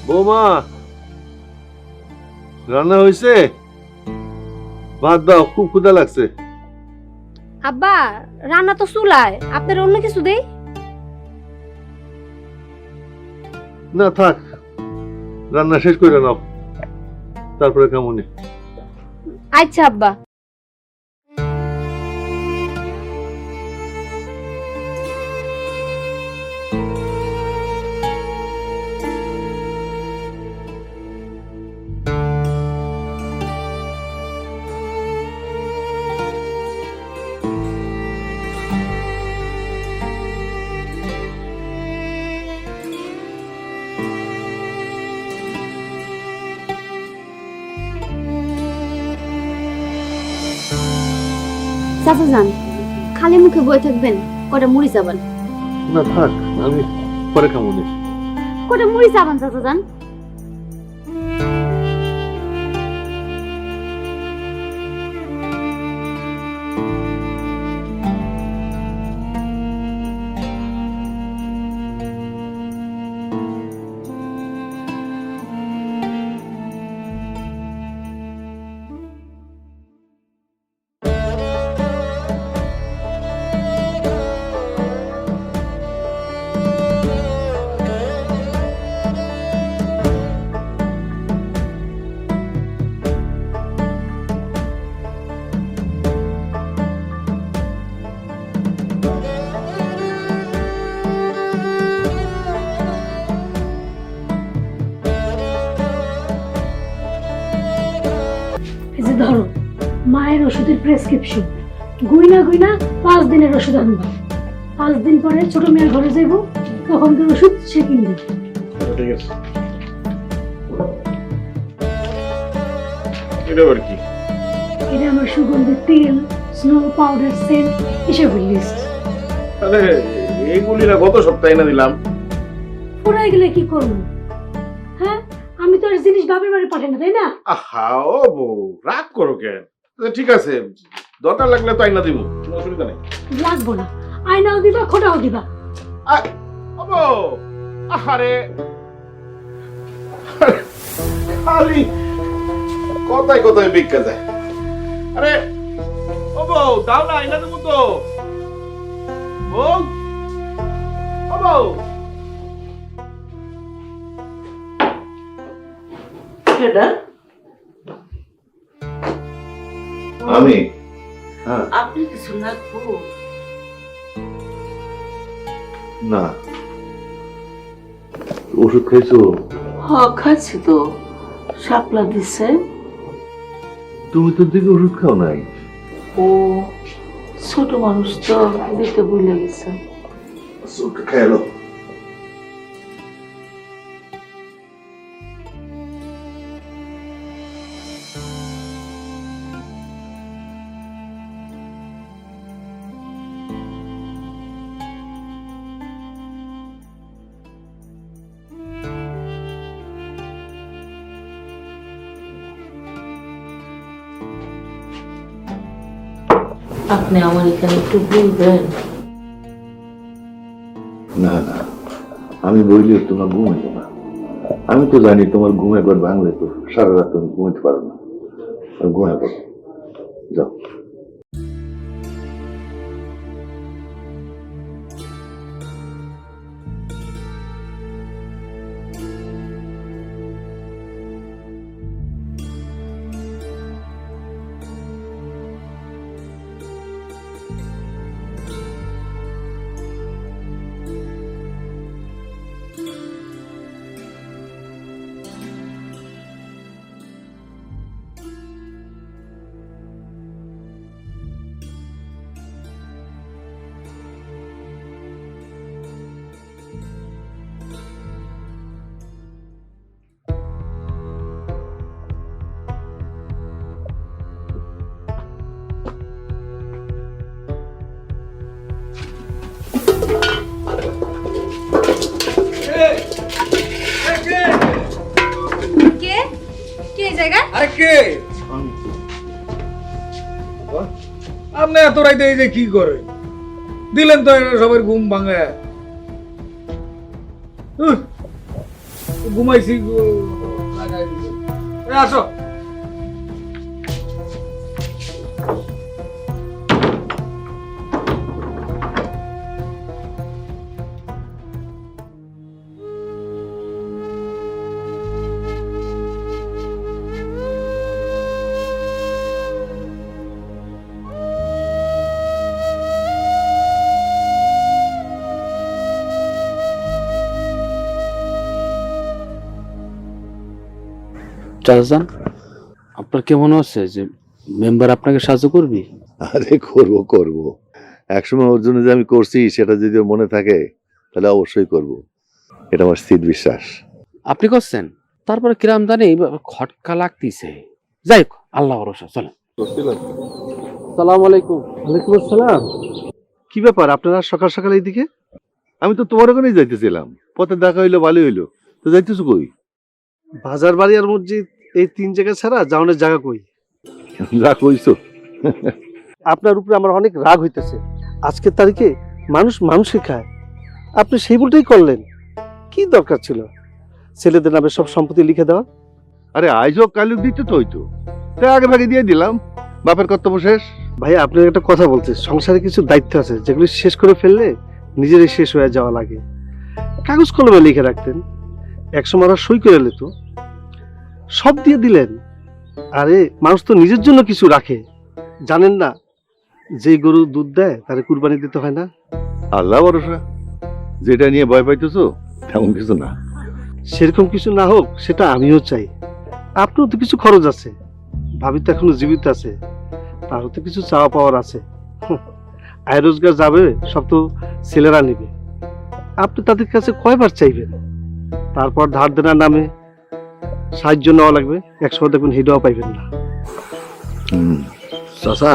বৌমা, রান্না হয়েছে? ভাত দাও, খুব ক্ষুধা লাগছে। আব্বা, রান্না তো চুলায়, আপনার অন্য কিছু দেই? না থাক, রান্না শেষ করে নাও, তারপরে কেমন। আচ্ছা আব্বা। চাচা যান, খালি মুখে বয়ে থাকবেন, কটা মুড়ি চাবান। না থাক, আমি পরে কেমন। কটা মুড়ি চাবান চাচা যান। ধরো মায়ের ওষুধের প্রেসক্রিপশন, গুইনা গুইনা 5 দিনের ওষুধ আনবা। 5 দিন পরে ছোট মেয়ের ঘরে যাইব, তখন তোর ওষুধ সে কিনবে। ঠিক আছে। এটা আবার কি? এটা আমার সুগন্ধি তেল, স্নো পাউডার, সেন্ট এসবের লিস্ট। আরে এইগুলি না গত সপ্তাহে না দিলাম। পুরাই গেলে কি করবো? হ্যাঁ, আমি তো আর জিনিস বাপের বাড়ি পাঠাই না, তাই না? আহা ও বউ, রাগ করো কেন? ঠিক আছে, দরকার লাগলে তো আইনা দিব, কোনো অসুবিধা নেই। লাগবো না, আয়নাও দিবা, খোটাও দিবা। ও বউ, আহারে খালি কথায় কথায় বিক্কা যায়। আরে ও বউ, দাও না, আইনা দেবো তো। বউ, ও বউ। আমি আপনি কিছু লাগবো না, ওষুধ খাইছো? খাচ্ছি তো, শাপলা দিছে। তুমি তো দিকে ওষুধ খাও নাই। ও ছোট মানুষ তো, দিতে ভুলে গেছে। ওষুধ খাইলো। আপনি আমার এখানে একটু বলবেন? না না, আমি বললি তোমার ঘুম হইতো না। আমি তো জানি তোমার ঘুম একবার ভাঙলে তো সারা রাত তুমি ঘুমাতে পারো না। ঘুমায় পড়ো, যাও। আপনি এত রাইতে এই যে কি করে দিলেন তো সবার ঘুম ভাঙে। ঘুমাইছি আসো। চাচান, আপনার কি মনে হচ্ছে যে মেম্বার আপনাকে সাহায্য করবি? আরে করবো করবো, একসময় ওর জন্য যে আমি করছি সেটা যদি ওর মনে থাকে তাহলে অবশ্যই করব, এটা আমার স্থির বিশ্বাস। আপনি করছেন, তারপরে কিরাম জানি খটকা লাগতেছে। যাই হোক, আল্লাহ ভরসা। চলেন। সালাম আলাইকুম। ওয়ালাইকুম আসসালাম। কি ব্যাপার আপনারা সকাল সকাল এইদিকে? আমি তো তোমার ওখানেই যাইতেছিলাম, পথে দেখা হইলো ভালোই হইলো, তো যাইতেছো কই? বাজার বাড়ি আর মসজিদ এই 3 জায়গা ছাড়া যাওয়ানোর জায়গা কই? যা কইছো। আপনার উপরে আমার অনেক রাগ হইতেছে। আজকের তারিখে মানুষ মানুষকে খায়, আপনি সেই ভুলটাই করলেন। কি দরকার ছিল ছেলেদের নামে সব সম্পত্তি লিখে দেওয়া? আরে আইজ হোক কালু দিতে তো হইতো, তাই আগে ভাগে দিয়ে দিলাম, বাপের কর্তব্য শেষ। ভাই আপনার একটা কথা বলতে, সংসারে কিছু দায়িত্ব আছে যেগুলো শেষ করে ফেললে নিজেরই শেষ হয়ে যাওয়া লাগে। কাগজ কলমে লিখে রাখতেন, একসময় ওরা সই করে নিত, সব দিয়ে দিলেন। আরে মানুষ তো নিজের জন্য কিছু রাখে, জানেন না? যে গরু দুধ দেয় তারে কুরবানি দিতে হয় না। আল্লাহ ভরসা, যেটা নিয়ে ভয় পাইতেছো তেমন কিছু না। সেরকম কিছু না হোক সেটা আমিও চাই। আপনারও তো কিছু খরচ আছে, ভাবি তো এখনো জীবিত আছে, তারও তো কিছু চাওয়া পাওয়ার আছে। আয় রোজগার যাবে সব তো ছেলেরা নেবে, আপনি তাদের কাছে কয়বার চাইবেন? তারপর ধার দেনার নামে সাহায্য নেওয়া লাগবে, একসময় দেখবেন হিডাও পাইবেন না। চাচা,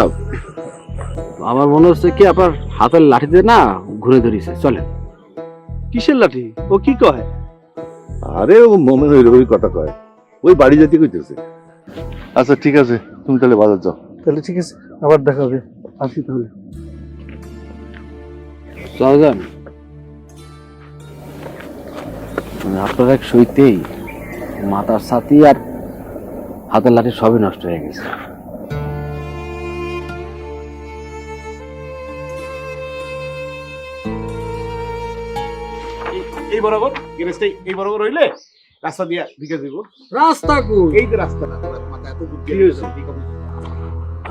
আমার মনে হচ্ছে কি আপনার হাতের লাঠিতে না ঘুরে ধরিছে। চলেন। কিসের লাঠি? ও কি কয়? আরে ও মনে হইল ওই কথা কয়, ওই বাড়ি যেতে কইতেছে। আচ্ছা ঠিক আছে, তুমি তাহলে বাজার যাও। তাহলে ঠিক আছে, আবার দেখা হবে, আসি তাহলে। চাচান, আপনার এক সইতেই মাথার ছাতি আর হাতের লাঠি সবই নষ্ট হয়ে গেছে। এই বরাবর গ্যারেজটা এই বরাবর হইলে রাস্তা দিয়া ঢুকে যাবো। রাস্তা কই? এই যে রাস্তা না, মাথা এত বুদ্ধি হয়েছে।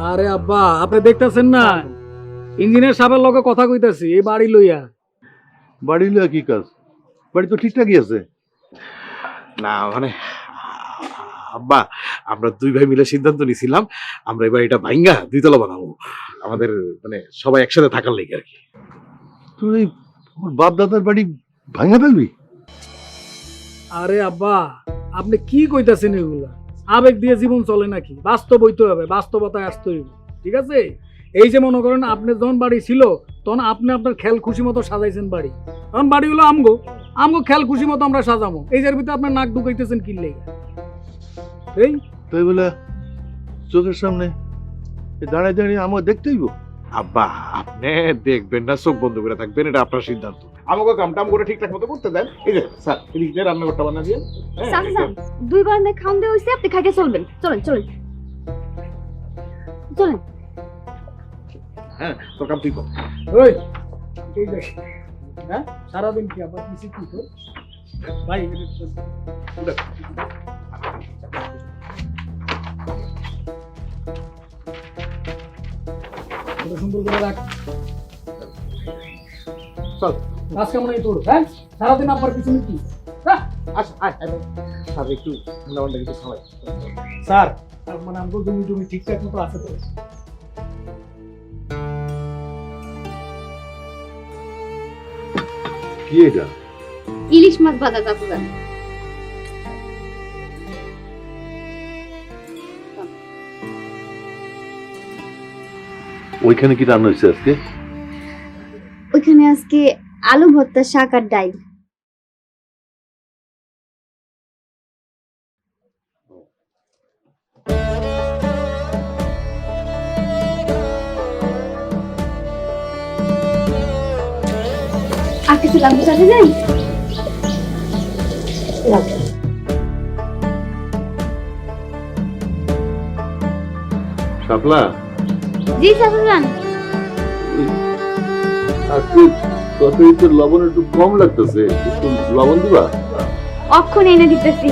আরে আব্বা, আপনি দেখতেছেন না ইঞ্জিনিয়ার সাহেবের লগে কথা কইতাছি এই বাড়ি লইয়া। বাড়ি লইয়া কি কাজ? বাড়ি তো ঠিকঠাকই আছে। না মানে আব্বা, আমরা দুই ভাই মিলে সিদ্ধান্ত নিছিলাম আমরা এবার এটা ভাঙ্গা 2 তলা বানাবো, আমাদের মানে সবাই একসাথে থাকার লেগে আর কি। তুই ওর বাপ দাদার বাড়ি ভাঙা ফেলবি? আরে আব্বা, আপনি কি কইতাছেন এগুলা? আবেগ দিয়ে জীবন চলে নাকি? বাস্তব হইতে হবে, বাস্তবতায় আসতে হইব। ঠিক আছে? এই যে মনে করেন আপনি যখন বাড়ি ছিল তখন আপনি আপনার খেয়াল খুশি মতো সাজাইছেন বাড়ি, তখন বাড়ি হলো আমগো খেয়াল খুশি মতো আমরা সাজামো। এই যার ভিতরে আপনার নাক ঢুকাইতেছেন কি লেগে? এই তাই বলে চোখের সামনে দাঁড়ায় দাঁড়িয়ে আমার দেখতে হইব? আব্বা, আপনি দেখবেন না, চোখ বন্ধ করে থাকবেন, এটা আপনার সিদ্ধান্ত। আমাকে কাম টাম করে ঠিকঠাক মতো করতে দেন। এই যে স্যার, এদিকে রান্নাঘরটা বানা দিয়ে চাচা, 2 বারান্দায় খাওন দিয়ে হইছে, আপনি খাইতে চলবেন। চলেন চলেন চলেন। হ্যাঁ, তোর কাম তুই কর। ওই এই দেখ, হ্যাঁ সারাদিন কি আবার কিছু কি তো ভাই সুন্দর করে রাখ। চল কাজ কাম নাই তোর? হ্যাঁ, সারাদিন আপনার পিছনে কি? স্যার একটু ঠান্ডা ঠান্ডা কিছু খাওয়াই। স্যার মানে আমাকে জমি ঠিকঠাক মতো আছে তো? কি এটা? ইলিশ মাছ ভাজা চাচা জান। ওইখানে কি রান্না হয়েছে আজকে? ওইখানে আজকে আলু ভর্তা, শাক আর ডাল। আর কিছু লাগবে চাচা যাই? শাপলা জি শাশুড়ান, আজকে তরকারিতে লবণ একটু কম লাগতেছে, একটু লবণ দিবা? অক্ষণ এনে দিতেছি।